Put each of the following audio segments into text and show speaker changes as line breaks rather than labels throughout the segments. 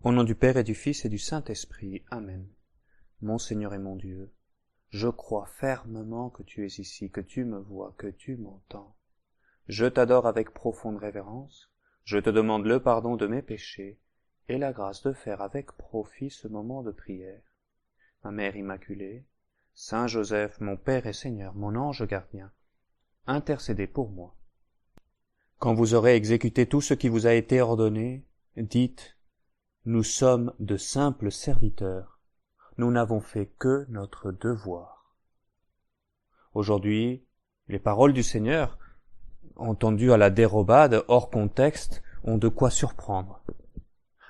Au nom du Père et du Fils et du Saint-Esprit. Amen. Mon Seigneur et mon Dieu, je crois fermement que tu es ici, que tu me vois, que tu m'entends. Je t'adore avec profonde révérence, je te demande le pardon de mes péchés et la grâce de faire avec profit ce moment de prière. Ma Mère Immaculée, Saint Joseph, mon Père et Seigneur, mon ange gardien, intercédez pour moi. Quand vous aurez exécuté tout ce qui vous a été ordonné, dites: nous sommes de simples serviteurs, nous n'avons fait que notre devoir. Aujourd'hui, les paroles du Seigneur, entendues à la dérobade, hors contexte, ont de quoi surprendre.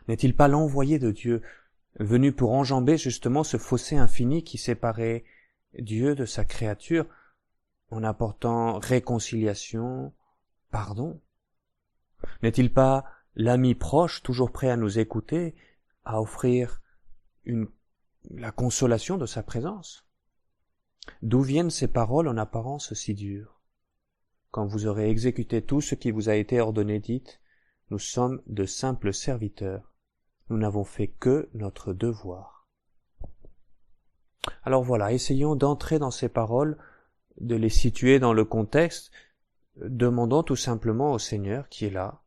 N'est-il pas l'envoyé de Dieu, venu pour enjamber justement ce fossé infini qui séparait Dieu de sa créature, en apportant réconciliation, pardon? N'est-il pas l'ami proche, toujours prêt à nous écouter, à offrir la consolation de sa présence? D'où viennent ces paroles en apparence si dures? Quand vous aurez exécuté tout ce qui vous a été ordonné, dites: nous sommes de simples serviteurs, nous n'avons fait que notre devoir. Alors voilà, essayons d'entrer dans ces paroles, de les situer dans le contexte, demandons tout simplement au Seigneur qui est là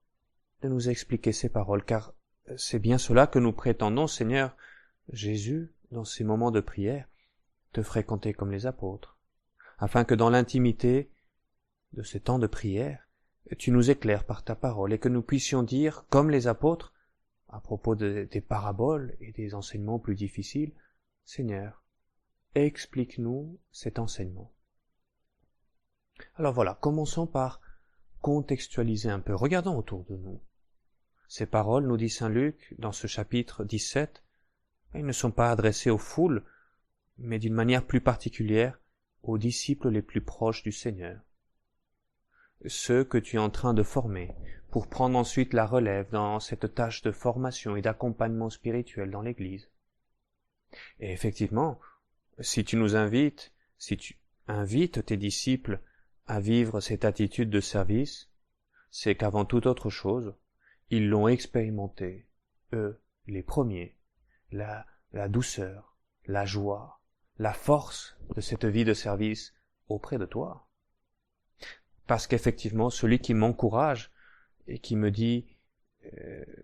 de nous expliquer ces paroles, car c'est bien cela que nous prétendons. Seigneur Jésus, dans ces moments de prière, te fréquenter comme les apôtres, afin que dans l'intimité de ces temps de prière, tu nous éclaires par ta parole et que nous puissions dire, comme les apôtres, à propos des paraboles et des enseignements plus difficiles: Seigneur, explique-nous cet enseignement. Alors voilà, commençons par contextualiser un peu. Regardons autour de nous. Ces paroles, nous dit saint Luc dans ce chapitre 17, elles ne sont pas adressées aux foules, mais d'une manière plus particulière aux disciples les plus proches du Seigneur. Ceux que tu es en train de former pour prendre ensuite la relève dans cette tâche de formation et d'accompagnement spirituel dans l'Église. Et effectivement, si tu invites tes disciples à vivre cette attitude de service, c'est qu'avant toute autre chose, ils l'ont expérimenté, eux, les premiers, la douceur, la joie, la force de cette vie de service auprès de toi. Parce qu'effectivement, celui qui m'encourage et qui me dit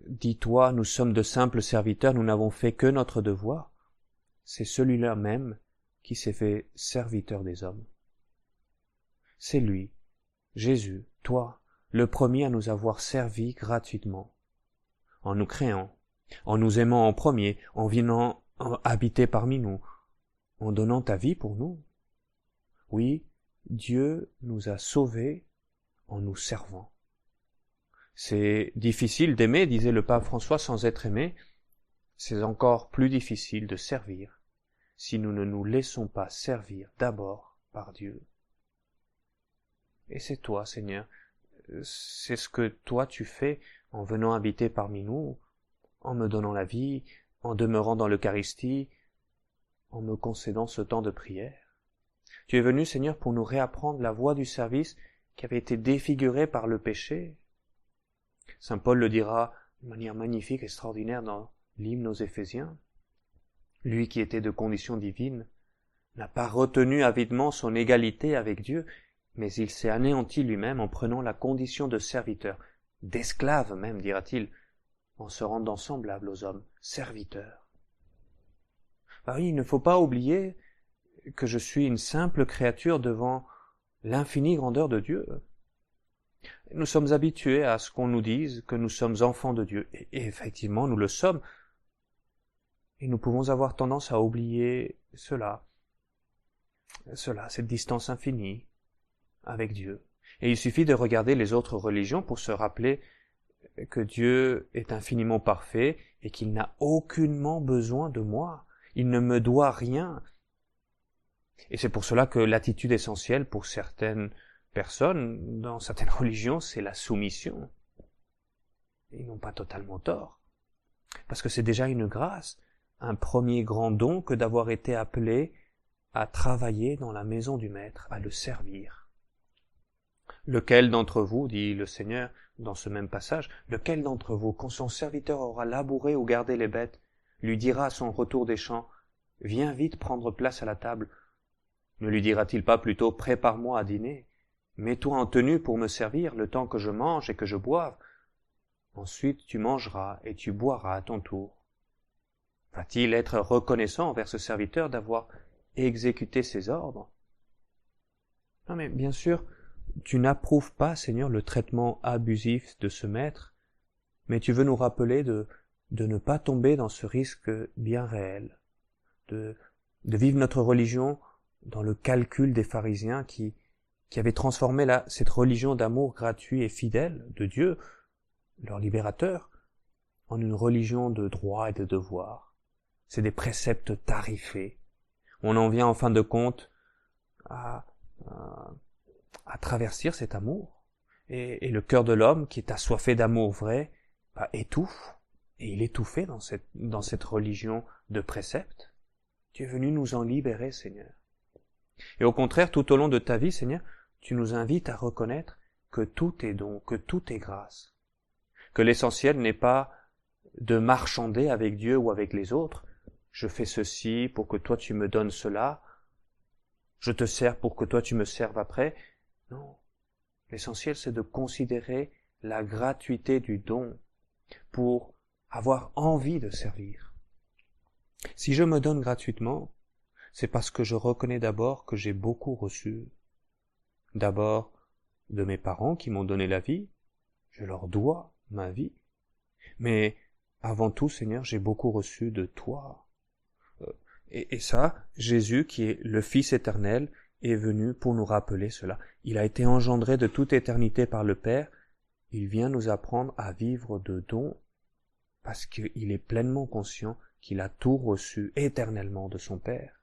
dis-toi, nous sommes de simples serviteurs, nous n'avons fait que notre devoir, c'est celui-là même qui s'est fait serviteur des hommes. C'est lui, Jésus, toi, le premier à nous avoir servi gratuitement, en nous créant, en nous aimant en premier, en venant habiter parmi nous, en donnant ta vie pour nous. Oui, Dieu nous a sauvés en nous servant. C'est difficile d'aimer, disait le pape François, sans être aimé. C'est encore plus difficile de servir si nous ne nous laissons pas servir d'abord par Dieu. Et c'est toi, Seigneur, c'est ce que toi tu fais en venant habiter parmi nous, en me donnant la vie, en demeurant dans l'Eucharistie, en me concédant ce temps de prière. Tu es venu, Seigneur, pour nous réapprendre la voie du service qui avait été défigurée par le péché. Saint Paul le dira de manière magnifique, extraordinaire dans l'hymne aux Éphésiens. Lui qui était de condition divine n'a pas retenu avidement son égalité avec Dieu, mais il s'est anéanti lui-même en prenant la condition de serviteur, d'esclave même, dira-t-il, en se rendant semblable aux hommes, serviteur. Ah oui, il ne faut pas oublier que je suis une simple créature devant l'infinie grandeur de Dieu. Nous sommes habitués à ce qu'on nous dise que nous sommes enfants de Dieu, et effectivement nous le sommes, et nous pouvons avoir tendance à oublier cela, cette distance infinie avec Dieu. Et il suffit de regarder les autres religions pour se rappeler que Dieu est infiniment parfait et qu'il n'a aucunement besoin de moi. Il ne me doit rien. Et c'est pour cela que l'attitude essentielle pour certaines personnes, dans certaines religions, c'est la soumission. Ils n'ont pas totalement tort. Parce que c'est déjà une grâce, un premier grand don que d'avoir été appelé à travailler dans la maison du Maître, à le servir. Lequel d'entre vous, dit le Seigneur dans ce même passage, lequel d'entre vous, quand son serviteur aura labouré ou gardé les bêtes, lui dira à son retour des champs, « Viens vite prendre place à la table », ne lui dira-t-il pas plutôt « Prépare-moi à dîner, mets-toi en tenue pour me servir le temps que je mange et que je boive. Ensuite tu mangeras et tu boiras à ton tour. » Va-t-il être reconnaissant envers ce serviteur d'avoir exécuté ses ordres? Non mais bien sûr, tu n'approuves pas, Seigneur, le traitement abusif de ce maître, mais tu veux nous rappeler de ne pas tomber dans ce risque bien réel, de vivre notre religion dans le calcul des pharisiens qui avaient transformé cette religion d'amour gratuit et fidèle de Dieu, leur libérateur, en une religion de droit et de devoir. C'est des préceptes tarifés. On en vient en fin de compte à traverser cet amour. Et le cœur de l'homme, qui est assoiffé d'amour vrai, étouffe. Et il est étouffé dans cette religion de préceptes. Tu es venu nous en libérer, Seigneur. Et au contraire, tout au long de ta vie, Seigneur, tu nous invites à reconnaître que tout est don, que tout est grâce. Que l'essentiel n'est pas de marchander avec Dieu ou avec les autres. Je fais ceci pour que toi tu me donnes cela. Je te sers pour que toi tu me serves après. Non. L'essentiel c'est de considérer la gratuité du don pour avoir envie de servir. Si je me donne gratuitement, c'est parce que je reconnais d'abord que j'ai beaucoup reçu. D'abord de mes parents qui m'ont donné la vie, je leur dois ma vie. Mais avant tout, Seigneur, j'ai beaucoup reçu de toi. Et ça, Jésus, qui est le Fils éternel, est venu pour nous rappeler cela. Il a été engendré de toute éternité par le Père. Il vient nous apprendre à vivre de dons parce qu'il est pleinement conscient qu'il a tout reçu éternellement de son Père.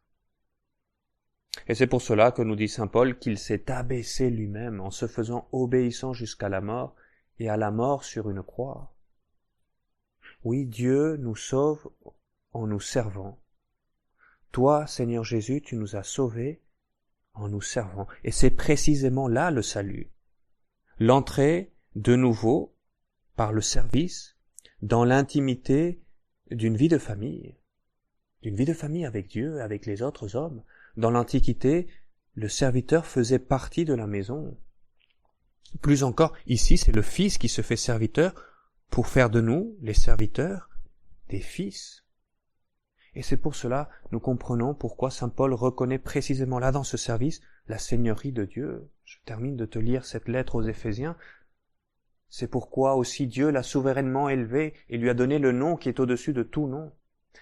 Et c'est pour cela que nous dit saint Paul qu'il s'est abaissé lui-même en se faisant obéissant jusqu'à la mort et à la mort sur une croix. Oui, Dieu nous sauve en nous servant. Toi, Seigneur Jésus, tu nous as sauvés en nous servant. Et c'est précisément là le salut. L'entrée, de nouveau, par le service, dans l'intimité d'une vie de famille avec Dieu, avec les autres hommes. Dans l'Antiquité, le serviteur faisait partie de la maison. Plus encore, ici, c'est le Fils qui se fait serviteur pour faire de nous, les serviteurs, des fils. Et c'est pour cela, nous comprenons pourquoi saint Paul reconnaît précisément là dans ce service la seigneurie de Dieu. Je termine de te lire cette lettre aux Éphésiens. C'est pourquoi aussi Dieu l'a souverainement élevé et lui a donné le nom qui est au-dessus de tout nom,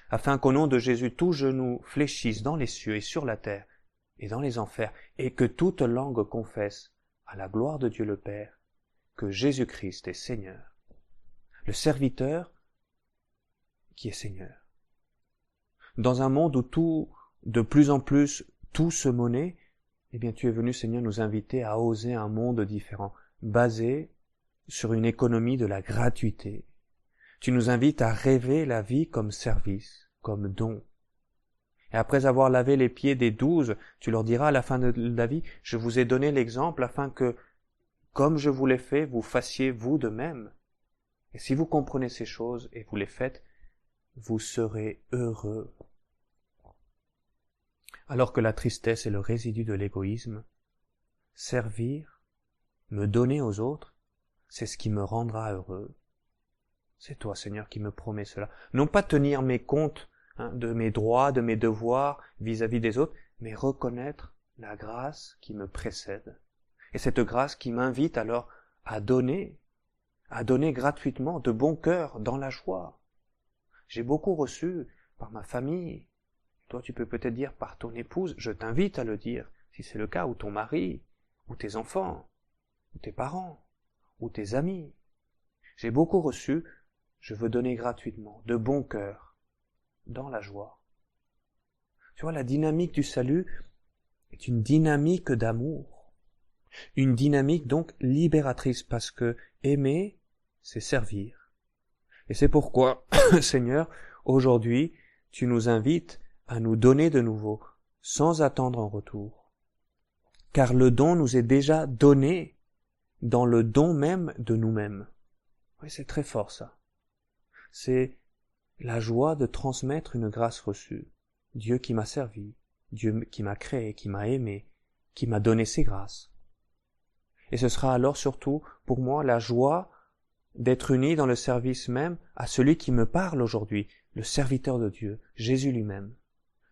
afin qu'au nom de Jésus tout genou fléchisse dans les cieux et sur la terre et dans les enfers, et que toute langue confesse à la gloire de Dieu le Père que Jésus-Christ est Seigneur. Le serviteur qui est Seigneur. Dans un monde où de plus en plus, tout se monnaie, eh bien tu es venu, Seigneur, nous inviter à oser un monde différent, basé sur une économie de la gratuité. Tu nous invites à rêver la vie comme service, comme don. Et après avoir lavé les pieds des 12, tu leur diras à la fin de la vie, je vous ai donné l'exemple afin que, comme je vous l'ai fait, vous fassiez vous de même. Et si vous comprenez ces choses et vous les faites, vous serez heureux. Alors que la tristesse est le résidu de l'égoïsme, servir, me donner aux autres, c'est ce qui me rendra heureux. C'est toi, Seigneur, qui me promets cela. Non pas tenir mes comptes de mes droits, de mes devoirs vis-à-vis des autres, mais reconnaître la grâce qui me précède. Et cette grâce qui m'invite alors à donner gratuitement, de bon cœur, dans la joie. J'ai beaucoup reçu par ma famille. Toi, tu peux peut-être dire par ton épouse, je t'invite à le dire, si c'est le cas, ou ton mari, ou tes enfants, ou tes parents, ou tes amis. J'ai beaucoup reçu, je veux donner gratuitement, de bon cœur, dans la joie. Tu vois, la dynamique du salut est une dynamique d'amour. Une dynamique donc libératrice, parce que aimer, c'est servir. Et c'est pourquoi, Seigneur, aujourd'hui, tu nous invites à nous donner de nouveau, sans attendre en retour. Car le don nous est déjà donné dans le don même de nous-mêmes. Oui, c'est très fort ça. C'est la joie de transmettre une grâce reçue. Dieu qui m'a servi, Dieu qui m'a créé, qui m'a aimé, qui m'a donné ses grâces. Et ce sera alors surtout pour moi la joie d'être uni dans le service même à celui qui me parle aujourd'hui, le serviteur de Dieu, Jésus lui-même.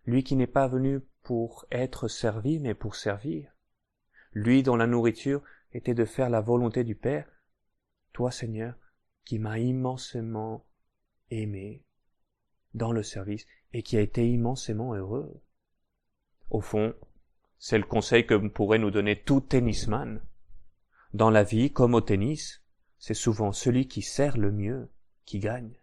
Lui qui n'est pas venu pour être servi, mais pour servir. Lui dont la nourriture était de faire la volonté du Père. Toi, Seigneur, qui m'as immensément aimé dans le service et qui a été immensément heureux. Au fond, c'est le conseil que pourrait nous donner tout tennisman. Dans la vie, comme au tennis, c'est souvent celui qui sert le mieux qui gagne.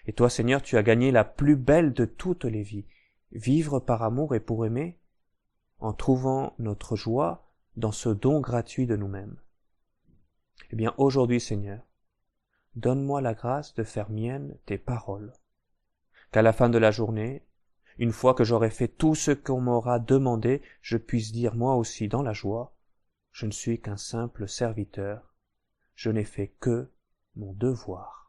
Et toi, Seigneur, tu as gagné la plus belle de toutes les vies, vivre par amour et pour aimer, en trouvant notre joie dans ce don gratuit de nous-mêmes. Eh bien, aujourd'hui, Seigneur, donne-moi la grâce de faire mienne tes paroles, qu'à la fin de la journée, une fois que j'aurai fait tout ce qu'on m'aura demandé, je puisse dire moi aussi dans la joie, je ne suis qu'un simple serviteur, je n'ai fait que mon devoir.